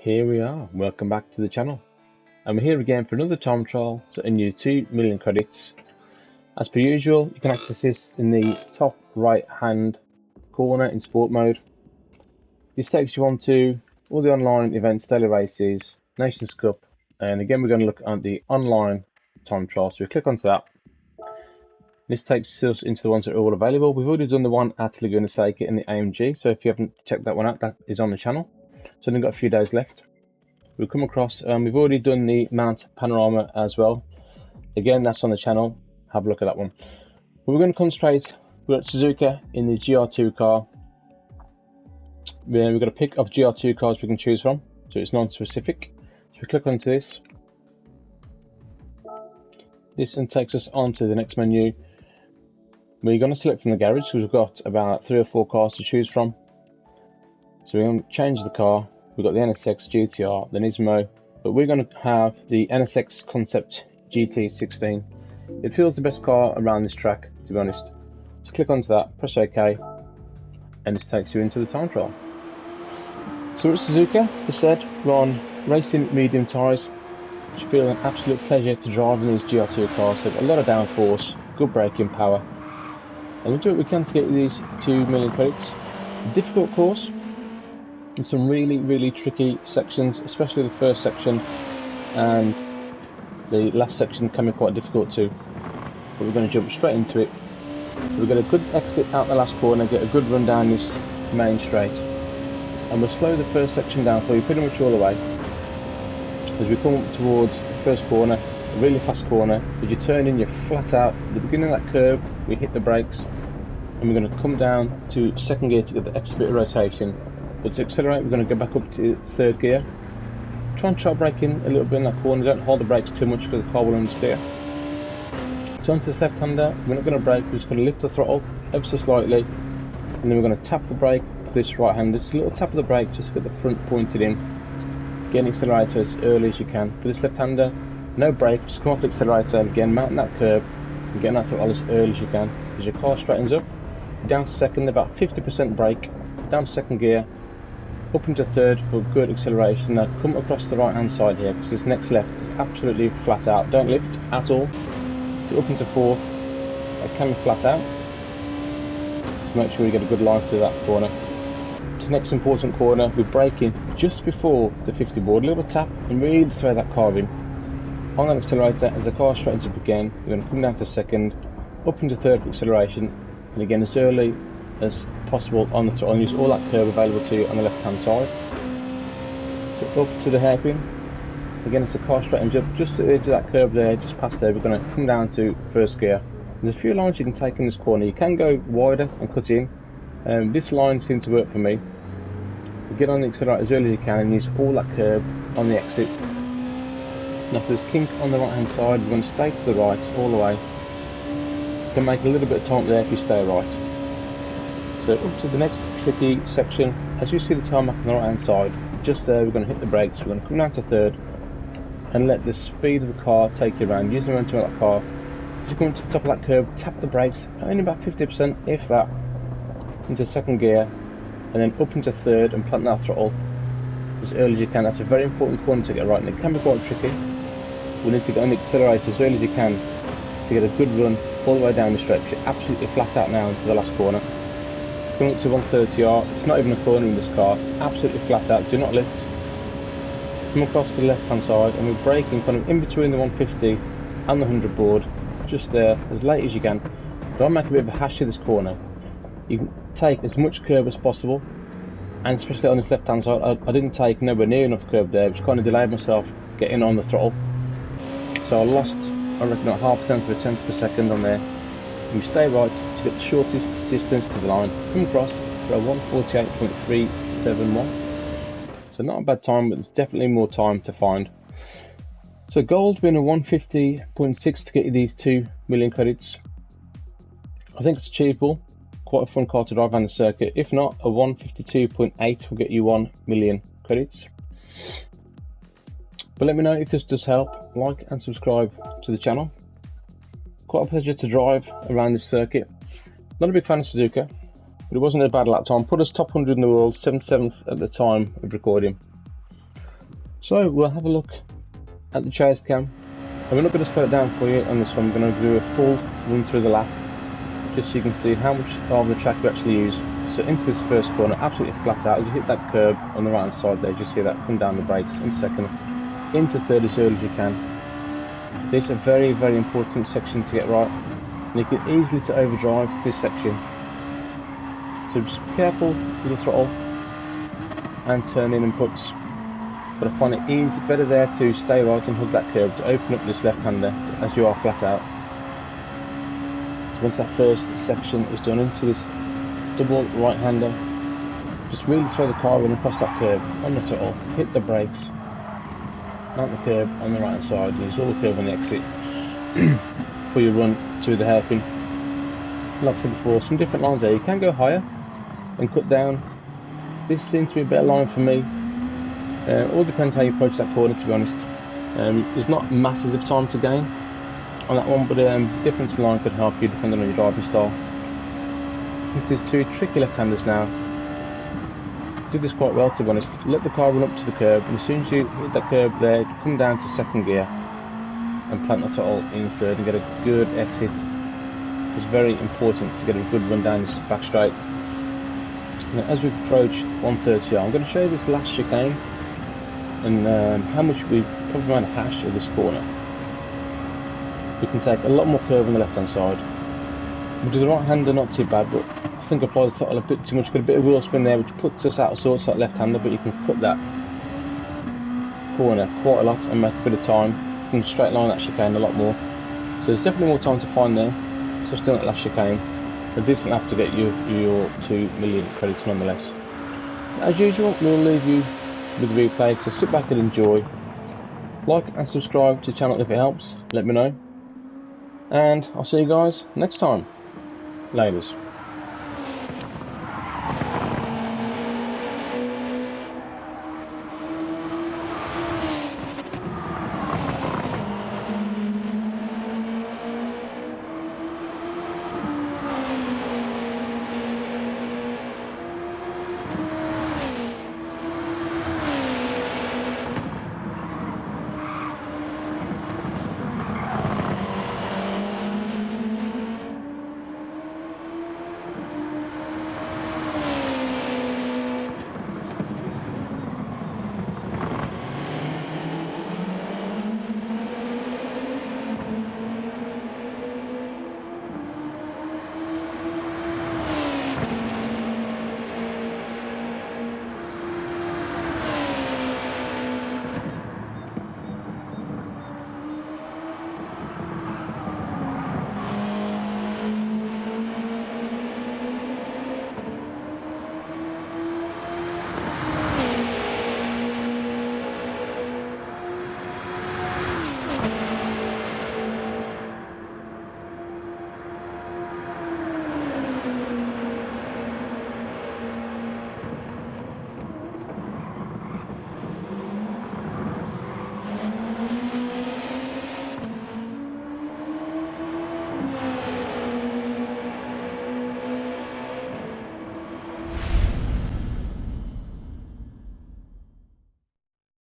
Here we are, welcome back to the channel, and we're here again for another time trial to earn you 2 million credits. As per usual, you can access this in the top right hand corner in sport mode. This takes you on to all the online events, daily races, Nations Cup, and again we're going to look at the online time trial, so we click onto that. This takes us into the ones that are all available. We've already done the one at Laguna Seca in the AMG, so if you haven't checked that one out, that is on the channel. So we've got a few days left. We'll come across, we've already done the Mount Panorama as well. Again, that's on the channel. Have a look at that one. But we're going to concentrate. We're at Suzuka in the GR2 car. We've got a pick of GR2 cars we can choose from, so it's non-specific. So we click onto this. This then takes us on to the next menu. We're going to select from the garage because we've got about 3 or 4 cars to choose from. So we're going to change the car. We've got the NSX GTR, the Nismo, but we're going to have the NSX Concept GT16. It feels the best car around this track, to be honest. So click onto that, press OK, and this takes you into the time trial. So we're at Suzuka. As said, we're on racing medium tyres, which feel an absolute pleasure to drive in these GR2 cars. They've got a lot of downforce, good braking power, and we'll do what we can to get these 2 million credits. A difficult course, and some really tricky sections, especially the first section, and the last section can be quite difficult too. But we're going to jump straight into it. We'll get a good exit out the last corner, get a good run down this main straight, and we'll slow the first section down for you pretty much all the way. As we come up towards the first corner, a really fast corner, as you turn in, you're flat out. At the beginning of that curve, we hit the brakes, and we're going to come down to second gear to get the extra bit of rotation. But to accelerate, we're going to go back up to third gear. Try and brake in a little bit in that corner. Don't hold the brakes too much because the car will understeer. So onto this left-hander, we're not going to brake. We're just going to lift the throttle ever so slightly, and then we're going to tap the brake for this right-hander. Just a little tap of the brake just to get the front pointed in. Get an accelerator as early as you can. For this left-hander, no brake. Just come off the accelerator and again mounting that curve and getting that throttle as early as you can. As your car straightens up, down to second, about 50% brake, down to second gear. Up into third for good acceleration. Now come across the right hand side here because this next left is absolutely flat out. Don't lift at all. Get up into fourth. It can be flat out. So make sure you get a good line through that corner. To the next important corner, we're braking just before the 50 board. A little tap and really throw that car in. On that accelerator, as the car straightens up again, we're going to come down to second, up into third for acceleration, and again as early as possible on the throttle and use all that curve available to you on the left hand side. So up to the hairpin. Again, as the car straightens up, just at the edge of that curve there, just past there, we're going to come down to first gear. There's a few lines you can take in this corner. You can go wider and cut in. This line seemed to work for me. You get on the accelerator as early as you can and use all that curve on the exit. Now if there's kink on the right hand side, we're going to stay to the right all the way. You can make a little bit of time there if you stay right. So up to the next tricky section, as you see the tarmac on the right hand side, just there we're going to hit the brakes, we're going to come down to third and let the speed of the car take you around. Use the momentum of that car. As you come to the top of that curve, tap the brakes, only about 50% if that, into second gear, and then up into third and plant that throttle as early as you can. That's a very important corner to get right, and it can be quite tricky. We need to get on the accelerator as early as you can to get a good run all the way down the straight. You're absolutely flat out now into the last corner. Coming up to 130R, it's not even a corner in this car, absolutely flat out, do not lift. Come across to the left hand side and we're braking kind of in between the 150 and the 100 board, just there, as late as you can. Don't make a bit of a hash of this corner. You can take as much curve as possible, and especially on this left hand side, I didn't take nowhere near enough curve there, which kind of delayed myself getting on the throttle. So I lost, I reckon, about half a tenth of a tenth per second on there. And we stay right to get the shortest distance to the line. Come across for a 148.371. So not a bad time, but there's definitely more time to find. So gold being a 150.6 to get you these 2 million credits. I think it's achievable. Quite a fun car to drive around the circuit. If not, a 152.8 will get you 1 million credits. But let me know if this does help. Like and subscribe to the channel. Quite a pleasure to drive around this circuit. Not a big fan of Suzuka, but it wasn't a bad lap time. Put us top 100 in the world, 77th at the time of recording. So we'll have a look at the chase cam. And we're not going to slow it down for you on this one. We're going to do a full run through the lap, just so you can see how much of the track we actually use. So into this first corner, absolutely flat out. As you hit that curb on the right hand side there, just see that come down the brakes. In second, into third as early as you can. This is a very, very important section to get right. And you can easily to overdrive this section. So just be careful with the throttle and turn in and puts. But I find it easy, better there to stay right and hug that curb to open up this left-hander as you are flat out. So once that first section is done into this double right-hander, just really throw the car in across that curb on the throttle, hit the brakes, mount the curb on the right-hand side, use all the curb on the exit before you run to the hairpin. Like I said before, some different lines there. You can go higher and cut down. This seems to be a better line for me. All depends how you approach that corner, to be honest. There's not masses of time to gain on that one, but the difference in line could help you depending on your driving style. These two tricky left-handers now. Did this quite well, to be honest. Let the car run up to the curb, and as soon as you hit that curb there, come down to second gear and plant the throttle in third and get a good exit. It's very important to get a good run down this back straight. Now, as we approach 130, I'm going to show you this last chicane and how much we probably around a hash of this corner. We can take a lot more curve on the left hand side. We'll do the right hander, not too bad, but I think I applied the throttle a bit too much. Got a bit of wheel spin there, which puts us out of sorts like left hander, but you can cut that corner quite a lot and make a bit of time. You can straight line that chicane a lot more. So there's definitely more time to find there, especially on that last chicane. A decent lap to get you your 2 million credits nonetheless. As usual, we'll leave you with the replay, so sit back and enjoy. Like and subscribe to the channel if it helps, let me know. And I'll see you guys next time. Laters.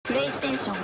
PlayStation